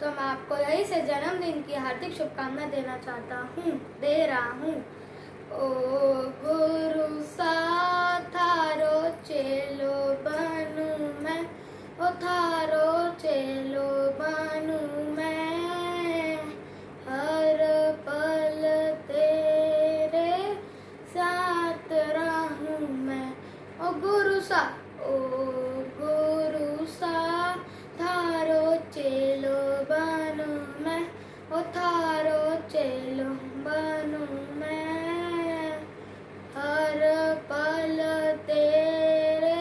तो मैं आपको यही से जन्मदिन की हार्दिक शुभकामनाएं देना चाहता हूँ, दे रहा हूँ। ओ गुरु सा थारो चेलो बनूं मैं, ओ थारो चेलो बनूं मैं, हर पल तेरे साथ रहूं मैं। ओ गुरु सा थारो चेलो बनूं मैं, ओ थारो चेलो बनूं मैं, हर पल तेरे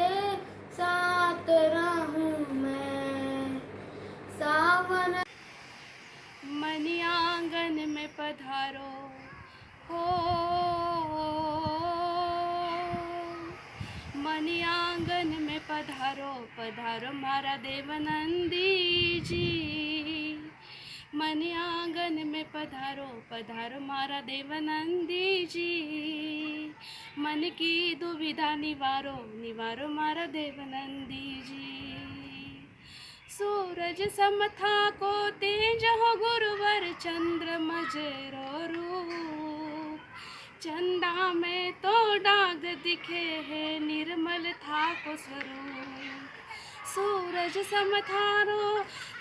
साथ रहूं मैं। सावन मनी आंगन में पधारो हो, मनी आंगन में पधारो पधारो मारा देवनंदी जी। मनी आंगन में पधारो पधारो मारा देवनंदी जी। मन की दुविधा निवारो निवारो मारा देवनंदी जी। सूरज समथा को तेज हो गुरुवर चंद्र मजेरो रूप। चंदा में तो डाग दिखे है निर्मल था को स्वरूप। सूरज समथारो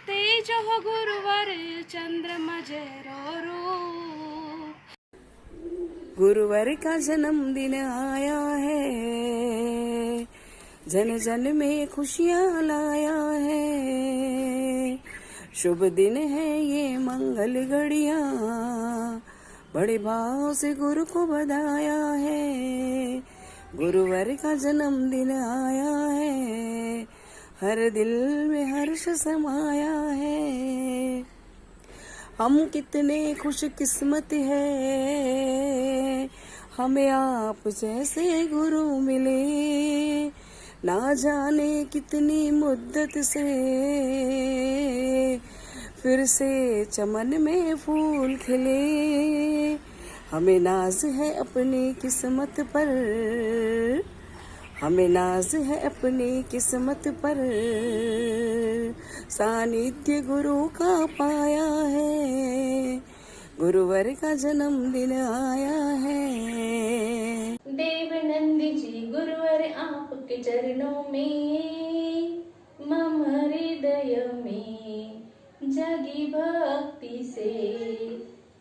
तेज हो गुरुवर चंद्र मजेरो रूप। गुरुवर का जन्मदिन आया है, जन जन में खुशियाँ लाया है। शुभ दिन है ये मंगल घड़िया, बड़े भाव से गुरु को बधाया है। गुरुवर का जन्मदिन आया है, हर दिल में हर्ष समाया है। हम कितने खुश किस्मत है, हमें आप जैसे गुरु मिले। ना जाने कितनी मुद्दत से फिर से चमन में फूल खिले। हमें नाज है अपनी किस्मत पर, हमें नाज है अपनी किस्मत पर। सानिध्य गुरु का पाया है, गुरुवर का जन्मदिन आया है। देवनंद जी गुरुवर आपके चरणों में, मम हृदय में जगी भक्ति से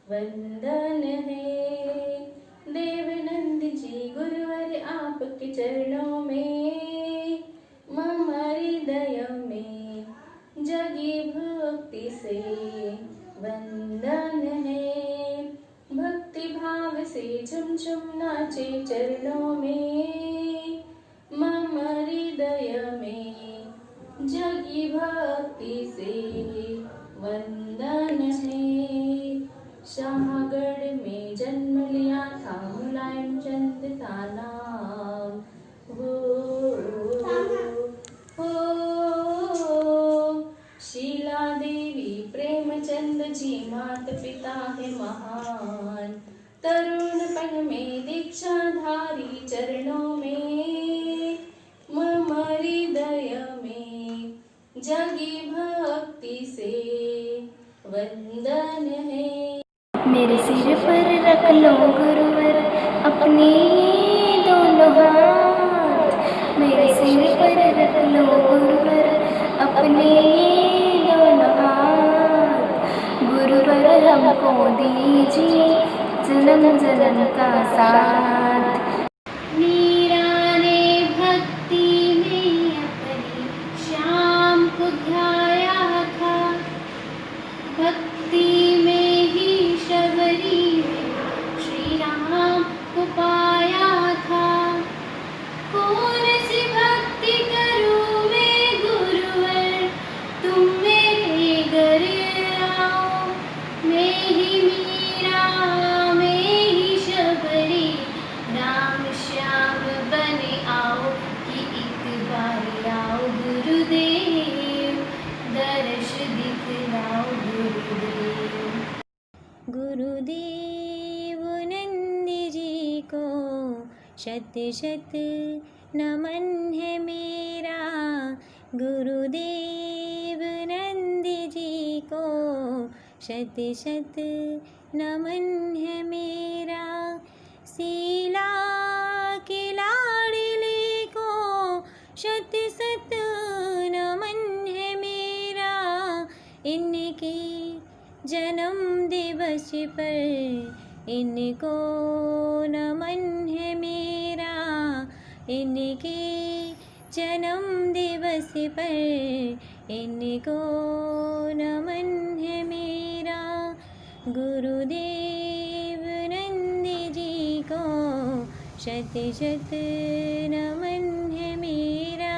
वंदन है। देवनंद जी गुरुवर आपके चरणों में, मम हृदय में जगी भक्ति से वंदन है। भक्ति भाव से झुम झुम नाचे चरणों में, मम हृदय में जगी भक्ति से वंदन है। शाहगढ़ में जन्म लिया था मुलायम चंद का नाम, शीला देवी प्रेमचंद जी माता पिता है महान। तरुणपन में दीक्षाधारी चरणों में, मम हृदय में जगी भक्ति से वंदन है। मेरे सिर पर रख लो गुरुवर अपने दोनों हाथ, मेरे सिर पर रख लो गुरुवर अपने दोनों हाथ। गुरुवर हमको दीजिए जन्म जन्म का साथ। मीरा ने भक्ति में अपनी श्याम को ध्याया था, भक्ति में ही शबरी में श्री राम को पाया था। कौन सी भक्ति करूं मैं गुरुवर, तुम मेरे घर आओ। मैं ही मीरा मैं ही शबरी, राम श्याम बने आओ कि एक बार आओ गुरुदेव, दर्श दिखलाओ गुरुदेव। गुरुदेव नंद जी को शत शत नमन है मेरा, गुरुदेव नंद जी को शत शत नमन है मेरा। शीला के लाडले को शत शत नमन है मेरा। इनके जन्म दिवस पर इनको नमन है मेरा। इनके जन्म दिवस पर इनको नमन है मेरा। गुरुदेव नंद जी को शत शत नमन है मेरा।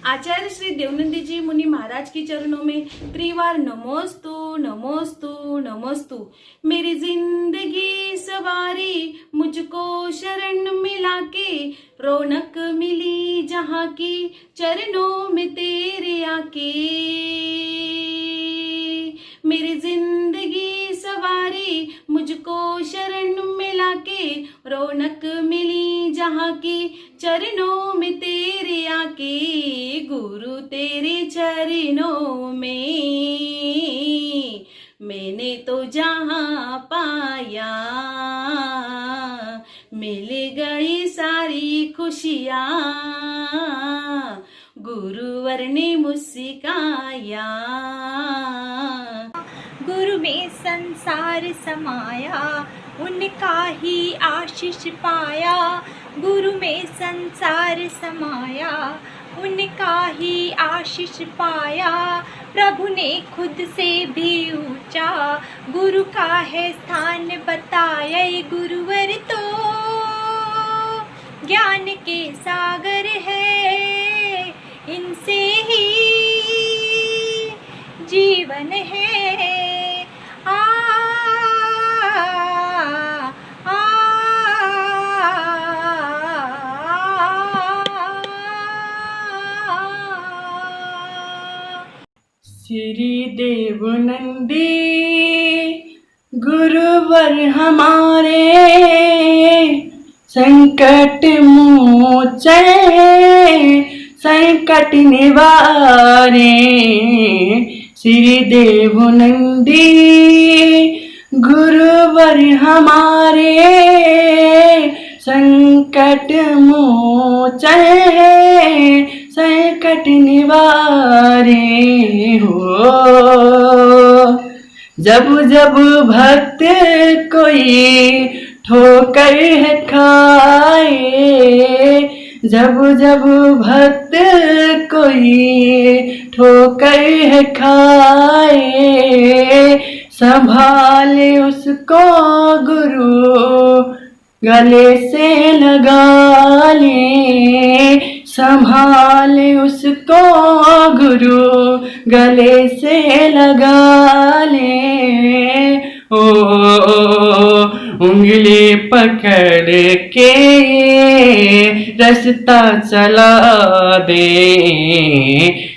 आचार्य श्री देवनंदी जी मुनि महाराज के चरणों में त्रिवार नमोस्तु नमोस्तु नमोस्तु। मेरी जिंदगी सवारी मुझको शरण मिला के, रौनक मिली जहाँ की चरणों में तेरे आके। मेरी जिंदगी सवारी मुझको शरण मिला के, रौनक मिली जहाँ की चरणों में तेरे आके। गुरु तेरे चरणों में मैंने तो जहाँ पाया, मिल गई सारी खुशियाँ, गुरुवर ने मुस्काया। गुरु में संसार समाया, उनका ही आशीष पाया। गुरु में संसार समाया, उनका ही आशीष पाया। प्रभु ने खुद से भी ऊंचा गुरु का है स्थान बताया। ये गुरुवर तो ज्ञान के सागर है, इनसे ही जीवन है। श्री देवनंदी गुरुवर हमारे, संकट मोचन संकट निवारे। श्री देवनंदी गुरुवर हमारे, संकट मोचन संकट निवारे हो। जब जब भक्त कोई ठोकर है खाए, जब जब भक्त कोई ठोकर है खाए, संभाले उसको गुरु गले से लगा ले। संभाले उसको गुरु गले से लगा ले। ओ उंगली पकड़ के रास्ता चला दे।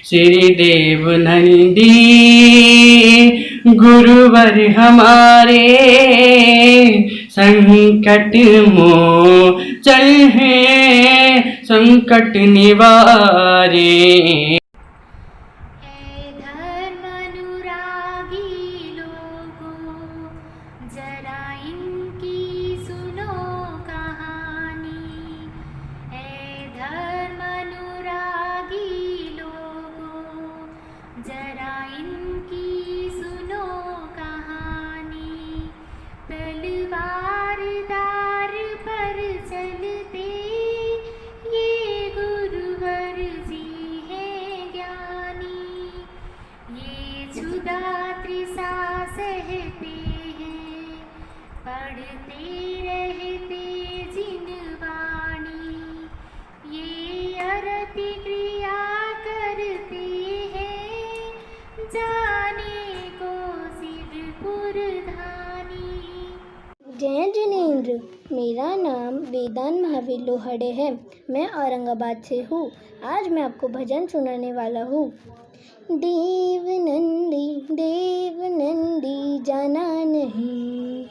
श्री देवनंदी गुरुवर हमारे, संकट मोचन है संकट निवारे। जरा इनकी सुनो कहानी। ऐ धर्म अनुरागी लोगों, जरा इनकी सुनो कहानी। तलवार दार पर चलते ये गुरुवर जी हैं ज्ञानी। ये क्षुधा तृषा सहते हैं, पढ़ते रहते जिन वाणी। ये अरति क्रिया करते हैं, जाने को सिरपुर धानी। जय जिनेंद्र, मेरा नाम वेदांत महावीर लोहड़े है। मैं औरंगाबाद से हूँ। आज मैं आपको भजन सुनाने वाला हूँ। देवनंदी देवनंदी जाना नहीं,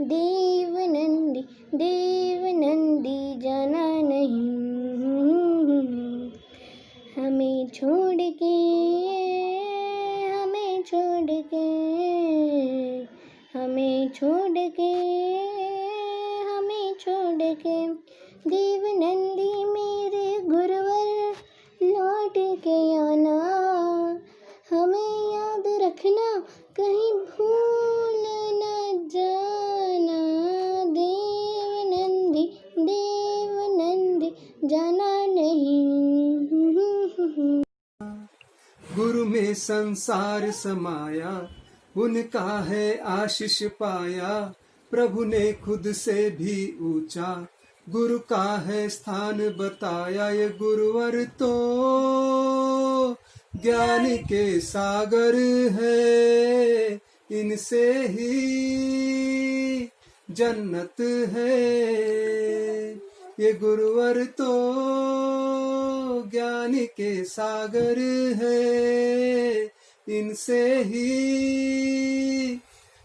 देवनंदी देवनंदी जाना नहीं। हमें छोड़ के में संसार समाया, उनका है आशीष पाया। प्रभु ने खुद से भी ऊंचा गुरु का है स्थान बताया। ये गुरुवर तो ज्ञान के सागर है, इनसे ही जन्नत है। ये गुरुवर तो ज्ञान के सागर है, इनसे ही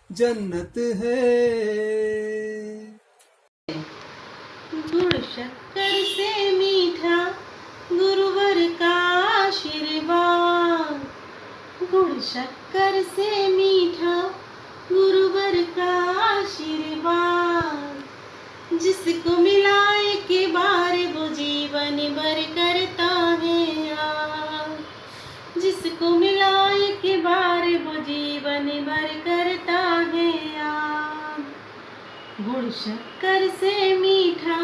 जन्नत है। गुड़ शक्कर से मीठा गुरुवर का आशीर्वाद, गुड़ शक्कर से मीठा गुरुवर का आशीर्वाद। जिसको मिलाए के बार वो जीवन भर करता है याद, जिसको मिलाए के बार वो जीवन भर करता है याद। गुड़ शक्कर से मीठा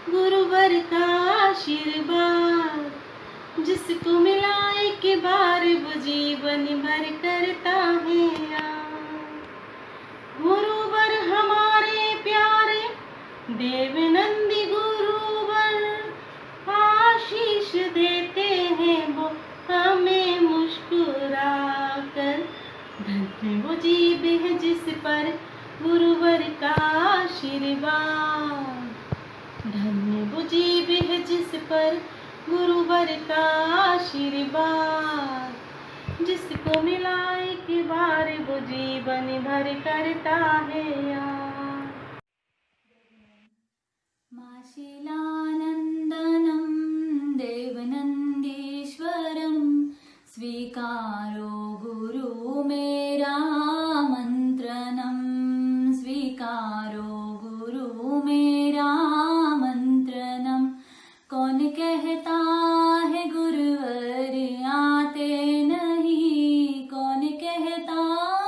गुरुवर का आशीर्वाद, जिसको मिलाए के बार वो जीवन भर करता है याद। गुरुवर हमारे प्यारे देवनंदी गुरुवर, आशीष देते हैं वो हमें मुस्कुरा कर। धन्य वो जीव है जिस पर गुरुवर का आशीर्वाद, धन्य वो जीव है जिस पर गुरुवर का आशीर्वाद। जिसको मिलाए के बार वो जीवन भर करता है याद। माशिलानन्दनं देवनन्दीश्वरं, स्वीकारो गुरु मेरा मन्त्रनं, स्वीकारो गुरु मेरा मन्त्रनं। कौन कहता है गुरुवर आते नहीं, कौन कहता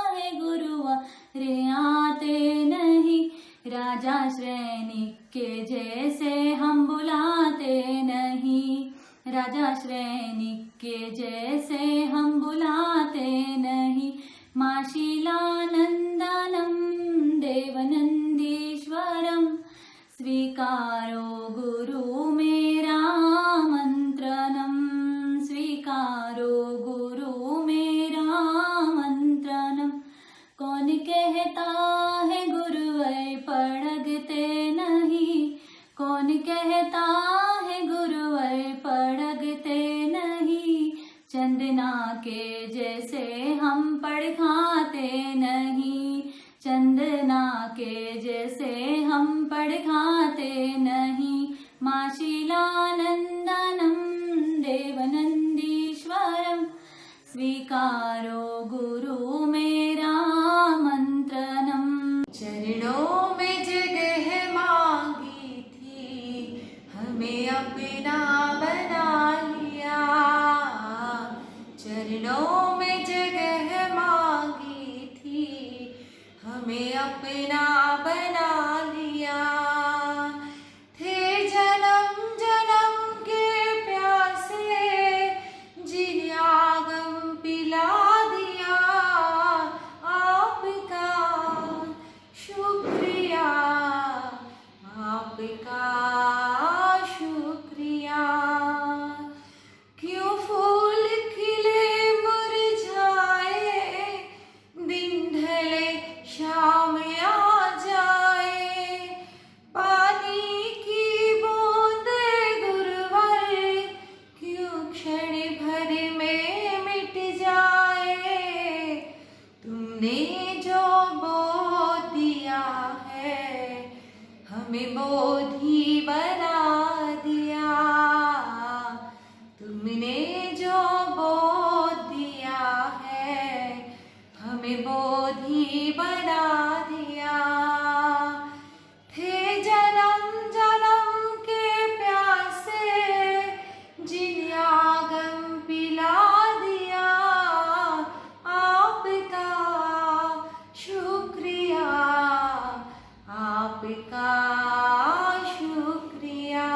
है गुरुवर आते नहीं। राजा श्रेणिक के जैसे हम बुलाते नहीं, राजा श्रेणिक के जैसे हम बुलाते नहीं। माशिलानन्दनं देवनन्दीश्वरं, स्वीकारो गुरु मेरा मन्त्रनं, स्वीकारो गुरु मेरा मन्त्रनं। कौन कहता है गुरुवर पड़गते नहीं, कौन कहता है गुरुवर पड़गते नहीं। चंदना के जैसे हम पड़ खाते नहीं, चंदना के जैसे हम पड़ खाते नहीं। माशिलानन्दनं देवनन्दीश्वरं, स्वीकारो गुरु मेरा मन्त्रनं। चरणों में जगह मांगी थी, हमें अपना बना लिया। चरणों में जगह मांगी थी, हमें अपना बना लिया। थे जन्म जन्म के प्यासे, जिन आगम पिला दिया। आपका शुक्रिया, आपका शुक्रिया। क्यों फूल खिले मुरझाए, दिन ढले शाम आ जाए। पानी की बूंदे गुरुवर, क्यों क्षण भर में मिट जाए। तुमने जो बोध दिया है, हमें बोधी बना दिया। तुमने जो बोध दिया है, हमें बोधी बना दिया। थे जन्म जन्म के प्यासे, जिन आगम पिला दिया। आपका शुक्रिया, आपका शुक्रिया।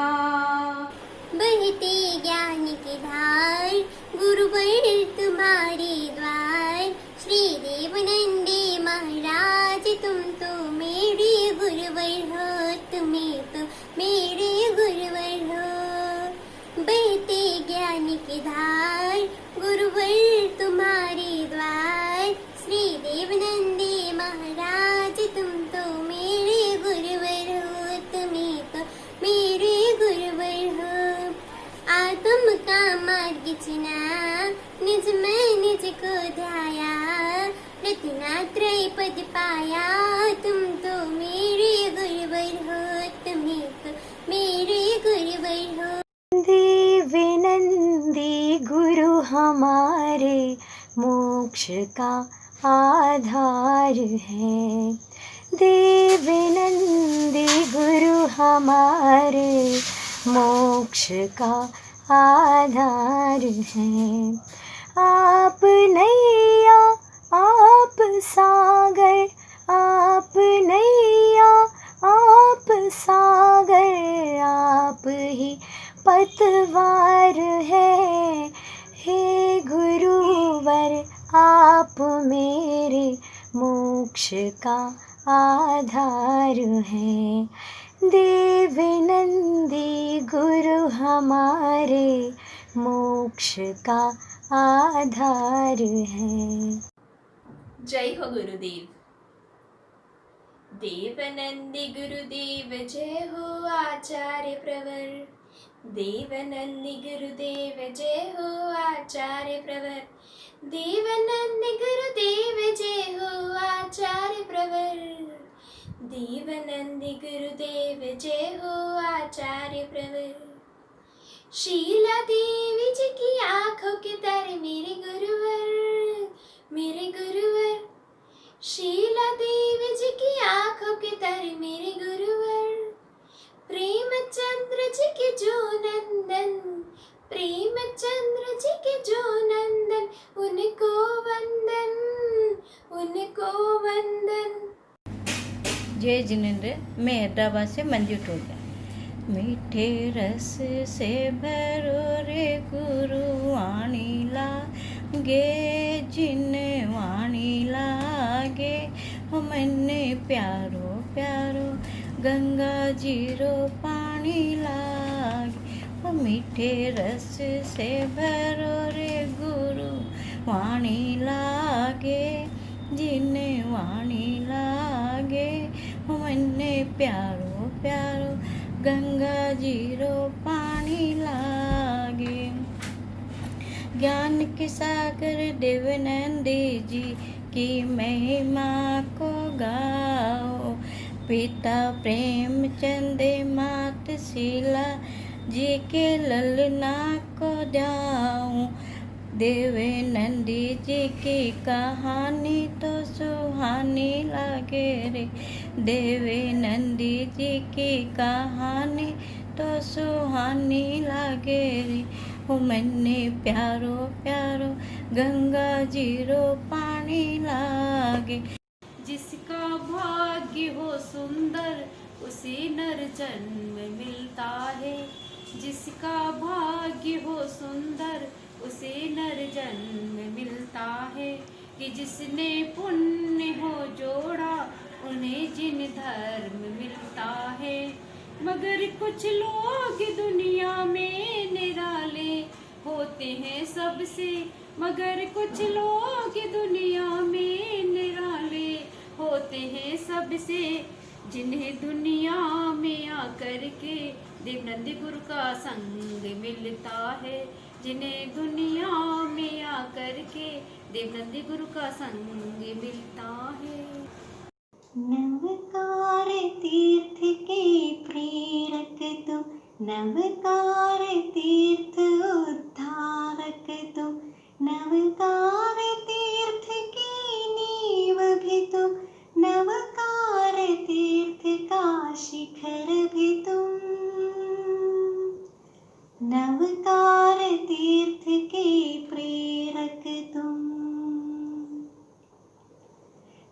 बहती ज्ञान की धार गुरुवर तुम्हारी इतना त्रैपद पाया, तुम तो मेरे गुरुवर हो, तुम्हें तो मेरे गुरुवर हो। देवनंदी गुरु हमारे मोक्ष का आधार है। देवनंदी गुरु हमारे मोक्ष का आधार है। आप नैया आप सागर, आप नैया आप सागर, आप ही पतवार है। हे गुरुवर आप मेरे मोक्ष का आधार है। देवनंदी गुरु हमारे मोक्ष का आधार है। जय हो गुरुदेव। देवनंदी गुरुदेव जय हो आचार्य प्रवर। देवनंदी गुरुदेव जय हो आचार्य प्रवर। देवनंदी गुरुदेव जय हो आचार्य प्रवर। देवनंदी गुरुदेव जय हो आचार्य प्रवर। शीला देवी जी की आंखों के तारे मेरे गुरुवर, मेरे गुरुवर। शीला देवी जी की आंखों के तारे मेरे गुरुवर। प्रेमचंद्र जी के जो नंदन, प्रेमचंद्र जी के जो नंदन, उनको वंदन, उनको वंदन। जय जिनेंद्र। मैं हैदराबाद से मंजू टोलिया। मीठे रस से भरो रे गुरु वाणी लागे, जिन वाणी लागे हो मन्ने प्यारो प्यारो, गंगा जीरो पानी लागे। हो मीठे रस से भरो रे गुरु वाणी लागे, जिन वाणी लागे हो मन्ने प्यारो प्यारो, गंगा जीरो पानी लागे। ज्ञान के सागर देवनंदी जी की महिमा को गाओ। पिता प्रेमचंद मात शीला जी के ललना को जाऊं। देवनंदी जी की कहानी तो सुहानी लागे रे। देवनंदी जी की कहानी तो सुहानी लागे रे। हो मन्ने प्यारो प्यारो, गंगा जीरो पानी लागे। जिसका भाग्य हो सुंदर उसे नर जन्म मिलता है। जिसका भाग्य हो सुंदर उसे नर जन्म मिलता है। कि जिसने पुण्य हो जोड़ा उन्हें जिन धर्म मिलता है। मगर कुछ लोग दुनिया में निराले होते हैं सबसे। मगर कुछ लोग दुनिया में निराले होते हैं सबसे। जिन्हें दुनिया में आकर के देवनंदी गुरु का संग मिलता है। जिन्हें दुनिया में आकर के देवनंदी गुरु का संग मिलता है। नवकार तीर्थ के प्रेरक तू, नवकार तीर्थ उद्धारक तू। नवकार तीर्थ की नींव भी तू, नवकार तीर्थ का शिखर भी तुम। नवकार तीर्थ के प्रेरक तुम।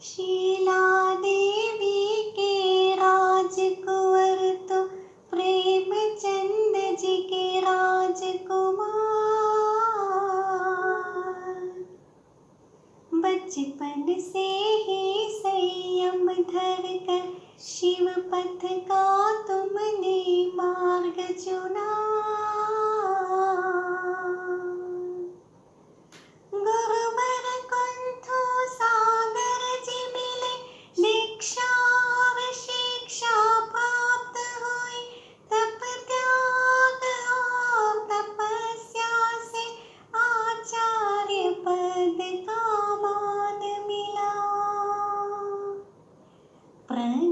शीला देवी के राजकुंवर तो प्रेमचंद जी के राजकुमार। बचपन से ही संयम धर कर शिव पथ का तुमने मार्ग चुना। गुरुवर कुंथु सागर जी मिले, दीक्षा और शिक्षा प्राप्त हुई। तप त्याग और तपस्या से आचार्य पद का मान मिला।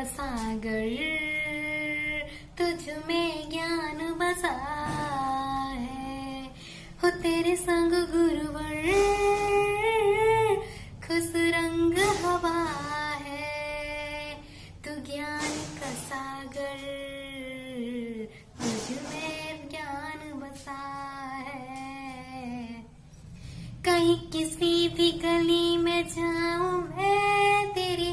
का सागर, तुझ में ज्ञान बसा है। हो तेरे संग गुरुवर, खुश रंग हवा है। तू ज्ञान का सागर, तुझ में ज्ञान बसा है। कहीं किसी भी गली में जाऊं मैं, तेरी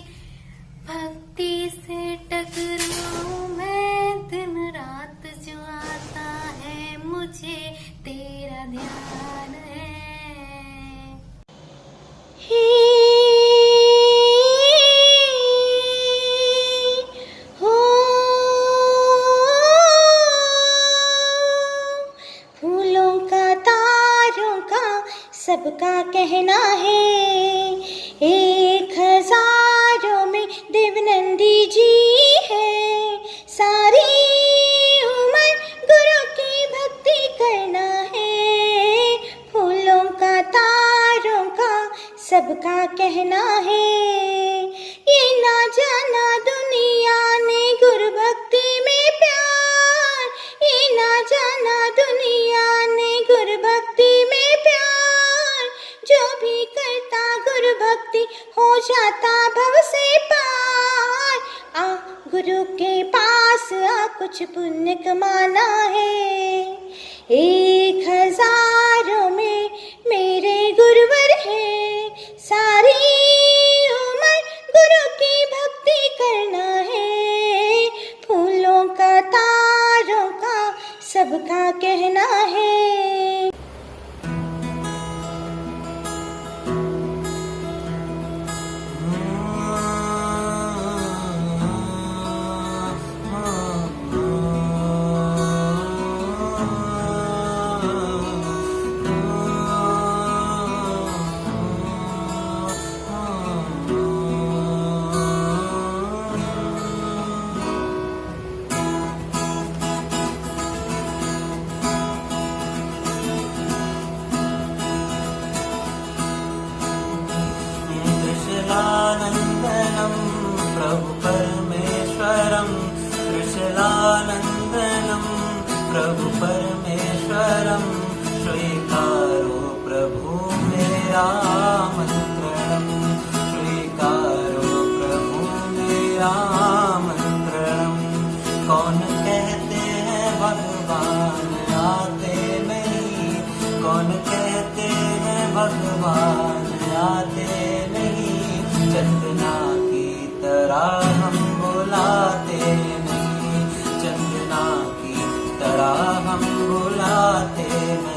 भक्ति से टकराऊं मैं। दिन रात जो आता है मुझे तेरा ध्यान है। फूलों का तारों का सबका कहना है, 1000 में देवनंदी जी है। सारी उम्र गुरु की भक्ति करना है। फूलों का तारों का सबका कहना है, ये ना जाना दुनिया ने गुरु भक्ति में प्यार। ये ना जाना दुनिया ने गुरु भक्ति में प्यार। जो भी करता गुरु भक्ति हो जाता भव से पार। आ गुरु के पास आ, कुछ पुण्य कमाना है। 1000 में मेरे गुरुवर है। सारी उम्र गुरु की भक्ति करना है। फूलों का तारों का सबका कहना है। त्रिशूलानन्दनं प्रभु परमेश्वरं, त्रिशूलानन्दनं प्रभु परमेश्वरं। स्वीकारो प्रभु मेरा आमन्त्रणं, स्वीकारो प्रभु मेरा आमन्त्रणं। कौन कहते हैं भगवान आते नहीं, कौन कहते हैं भगवान आते नहीं। चंदना की तरह हम बुलाते नहीं, चंदना की तरह हम बुलाते नहीं।